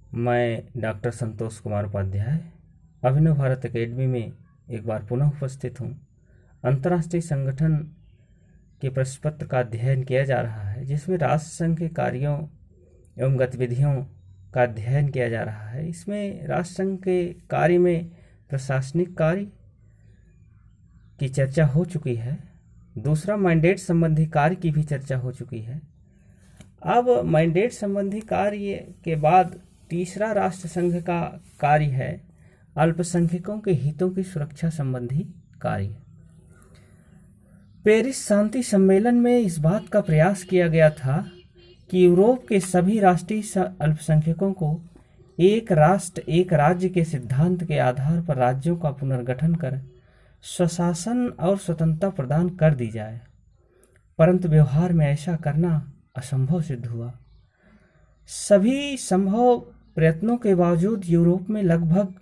मैं डॉक्टर संतोष कुमार उपाध्याय अभिनव भारत एकेडमी में एक बार पुनः उपस्थित हूँ। अंतर्राष्ट्रीय संगठन के प्रश्न पत्र का अध्ययन किया जा रहा है, जिसमें राष्ट्र संघ के कार्यों एवं गतिविधियों का अध्ययन किया जा रहा है। इसमें राष्ट्र संघ के कार्य में प्रशासनिक कार्य की चर्चा हो चुकी है। दूसरा, मैंडेट संबंधी कार्य की भी चर्चा हो चुकी है। अब मैंडेट संबंधी कार्य के बाद तीसरा राष्ट्र संघ का कार्य है अल्पसंख्यकों के हितों की सुरक्षा संबंधी कार्य। पेरिस शांति सम्मेलन में इस बात का प्रयास किया गया था कि यूरोप के सभी राष्ट्रीय अल्पसंख्यकों को एक राष्ट्र एक राज्य के सिद्धांत के आधार पर राज्यों का पुनर्गठन कर स्वशासन और स्वतंत्रता प्रदान कर दी जाए, परंतु व्यवहार में ऐसा करना असंभव सिद्ध हुआ। सभी संभव प्रयत्नों के बावजूद यूरोप में लगभग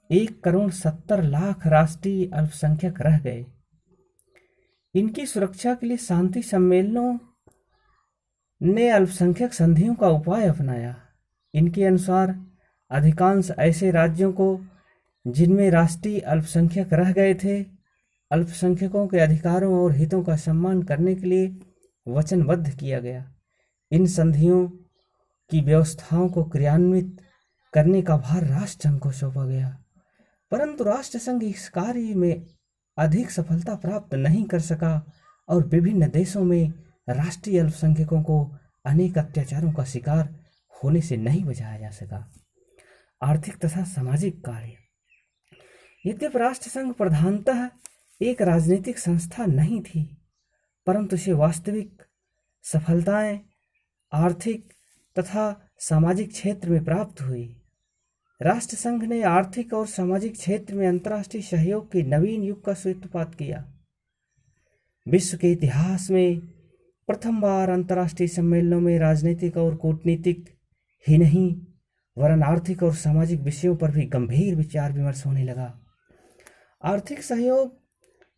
1,70,00,000 राष्ट्रीय अल्पसंख्यक रह गए। इनकी सुरक्षा के लिए शांति सम्मेलनों ने अल्पसंख्यक संधियों का उपाय अपनाया। इनके अनुसार अधिकांश ऐसे राज्यों को जिनमें राष्ट्रीय अल्पसंख्यक रह गए थे, अल्पसंख्यकों के अधिकारों और हितों का सम्मान करने के लिए वचनबद्ध किया गया। इन संधियों की व्यवस्थाओं को क्रियान्वित करने का भार राष्ट्र संघ को सौंपा गया, परंतु राष्ट्र संघ इस कार्य में अधिक सफलता प्राप्त नहीं कर सका और विभिन्न देशों में राष्ट्रीय अल्पसंख्यकों को अनेक अत्याचारों का शिकार होने से नहीं बचाया जा सका। आर्थिक तथा सामाजिक कार्य। यद्यपि राष्ट्र संघ प्रधानतः एक राजनीतिक संस्था नहीं थी, परंतु इसे वास्तविक सफलताएं आर्थिक तथा सामाजिक क्षेत्र में प्राप्त हुई। राष्ट्र संघ ने आर्थिक और सामाजिक क्षेत्र में अंतर्राष्ट्रीय सहयोग के नवीन युग का सूत्रपात किया। विश्व के इतिहास में प्रथम बार अंतर्राष्ट्रीय सम्मेलनों में राजनीतिक और कूटनीतिक ही नहीं वरन आर्थिक और सामाजिक विषयों पर भी गंभीर विचार विमर्श होने लगा। आर्थिक सहयोग।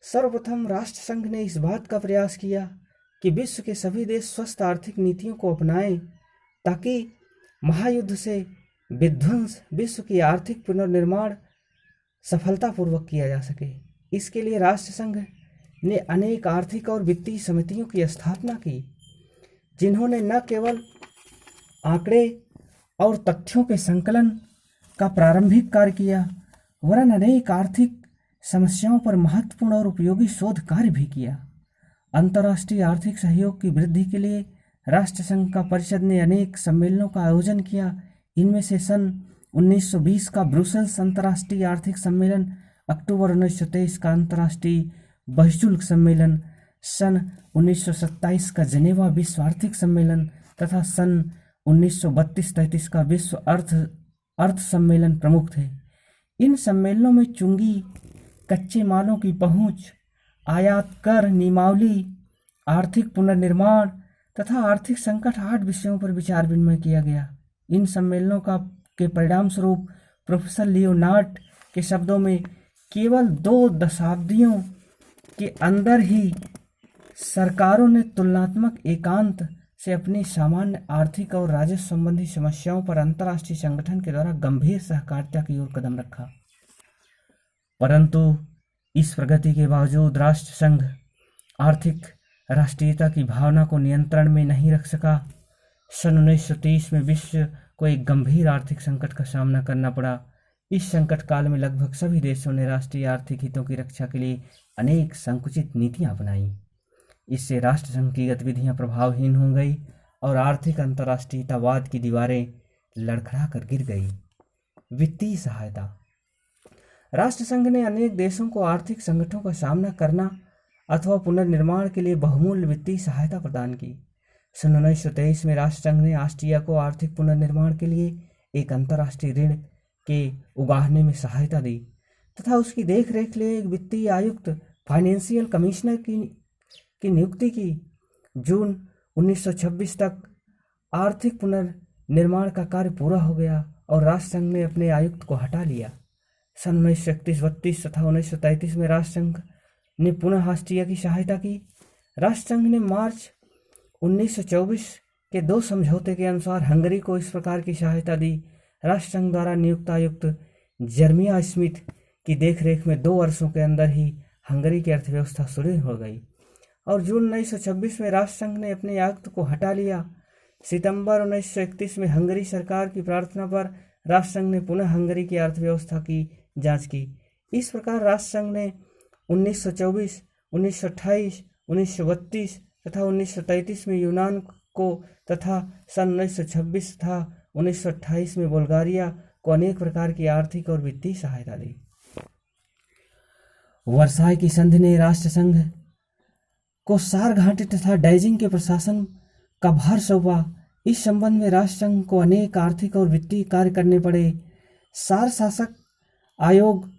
सर्वप्रथम राष्ट्र संघ ने इस बात का प्रयास किया कि विश्व के सभी देश स्वस्थ आर्थिक नीतियों को अपनाएं, ताकि महायुद्ध से विध्वंस विश्व की आर्थिक पुनर्निर्माण सफलतापूर्वक किया जा सके। इसके लिए राष्ट्र संघ ने अनेक आर्थिक और वित्तीय समितियों की स्थापना की, जिन्होंने न केवल आंकड़े और तथ्यों के संकलन का प्रारंभिक कार्य किया, वरन अनेक आर्थिक समस्याओं पर महत्वपूर्ण और उपयोगी शोध कार्य भी किया। अंतर्राष्ट्रीय आर्थिक सहयोग की वृद्धि के लिए राष्ट्र संघ का परिषद ने अनेक सम्मेलनों का आयोजन किया। इनमें से सन 1920 का ब्रुसेल्स अंतर्राष्ट्रीय आर्थिक सम्मेलन, अक्टूबर 1923 का अंतर्राष्ट्रीय बहिर्शुल्क सम्मेलन, सन 1927 का जेनेवा विश्व आर्थिक सम्मेलन तथा सन 1932-33 का विश्व अर्थ सम्मेलन प्रमुख थे। इन सम्मेलनों में चुंगी, कच्चे मालों की पहुंच, आयात कर नियमावली, आर्थिक पुनर्निर्माण तथा आर्थिक संकट 8 विषयों पर विचार विनिमय किया गया। इन सम्मेलनों के परिणाम स्वरूप प्रोफेसर लियोनार्ड के शब्दों में केवल 2 दशाब्दियों के अंदर ही सरकारों ने तुलनात्मक एकांत से अपनी सामान्य आर्थिक और राजस्व संबंधी समस्याओं पर अंतर्राष्ट्रीय संगठन के द्वारा गंभीर सहकारिता की ओर कदम रखा। परंतु इस प्रगति के बावजूद राष्ट्र संघ आर्थिक राष्ट्रीयता की भावना को नियंत्रण में नहीं रख सका। सन 1930 में विश्व को एक गंभीर आर्थिक संकट का सामना करना पड़ा। इस संकट काल में लगभग सभी देशों ने राष्ट्रीय आर्थिक हितों की रक्षा के लिए अनेक संकुचित नीतियां अपनाई। इससे राष्ट्र संघ की गतिविधियां प्रभावहीन हो गई और आर्थिक अंतर्राष्ट्रीयतावाद की दीवारें लड़खड़ा कर गिर गई। वित्तीय सहायता। राष्ट्र संघ ने अनेक देशों को आर्थिक संकटों का सामना करना अथवा पुनर्निर्माण के लिए बहुमूल्य वित्तीय सहायता प्रदान की। सन 1923 में राष्ट्र संघ ने ऑस्ट्रिया को आर्थिक पुनर्निर्माण के लिए एक अंतर्राष्ट्रीय ऋण के उगाहने में सहायता दी तथा उसकी देखरेख के लिए एक वित्तीय आयुक्त फाइनेंशियल कमिश्नर की नियुक्ति की। जून 1926 तक आर्थिक पुनर्निर्माण का कार्य पूरा हो गया और राष्ट्र संघ ने अपने आयुक्त को हटा लिया। सन 1931-32 तथा 1933 में राष्ट्र संघ ने पुनः ऑस्ट्रिया की सहायता की। राष्ट्र संघ ने मार्च 1924 के 2 समझौते के अनुसार हंगरी को इस प्रकार की सहायता दी। राष्ट्रसंघ द्वारा नियुक्त आयुक्त जर्मिया स्मिथ की देखरेख में 2 वर्षों के अंदर ही हंगरी की अर्थव्यवस्था सुदृढ़ हो गई और जून 1926 में राष्ट्रसंघ ने अपने आयुक्त को हटा लिया। सितंबर 1931 में हंगरी सरकार की प्रार्थना पर राष्ट्रसंघ ने पुनः हंगरी की अर्थव्यवस्था की जांच की। इस प्रकार राष्ट्रसंघ ने 1924, 1928, 1932 तथा 1933 में यूनान को तथा सन 1926 तथा 1928 में बुल्गारिया को अनेक प्रकार की आर्थिक और वित्तीय सहायता दी। वर्साय की संधि ने राष्ट्रसंघ को सार घाटी तथा डाइजिंग के प्रशासन का भार सौंपा। इस संबंध में राष्ट्रसंघ को अनेक आर्थिक और वित्तीय कार्य करने पड़े। सार शासक आयोग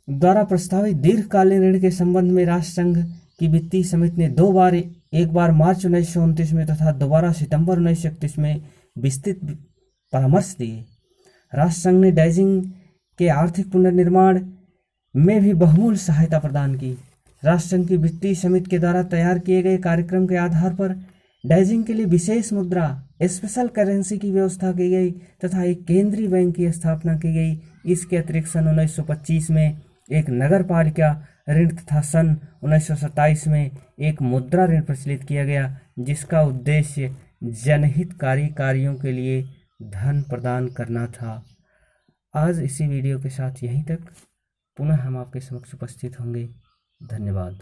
द्वारा प्रस्तावित दीर्घकालीन ऋण के संबंध में राष्ट्रसंघ की वित्तीय समिति ने 2 बार, एक बार मार्च 1929 में तथा दोबारा सितंबर 1931 में विस्तृत परामर्श दिए। राष्ट्रसंघ ने डाइजिंग के आर्थिक पुनर्निर्माण में भी बहुमूल्य सहायता प्रदान की। राष्ट्रसंघ की वित्तीय समिति के द्वारा तैयार किए गए कार्यक्रम के आधार पर डाइजिंग के लिए विशेष मुद्रा स्पेशल करेंसी की व्यवस्था की गई तथा एक केंद्रीय बैंक की स्थापना की गई। इसके अतिरिक्त सन 1925 में एक नगर पालिका ऋण तथा सन 1927 में एक मुद्रा ऋण प्रचलित किया गया, जिसका उद्देश्य जनहितकारी कार्यों के लिए धन प्रदान करना था। आज इसी वीडियो के साथ यहीं तक। पुनः हम आपके समक्ष उपस्थित होंगे। धन्यवाद।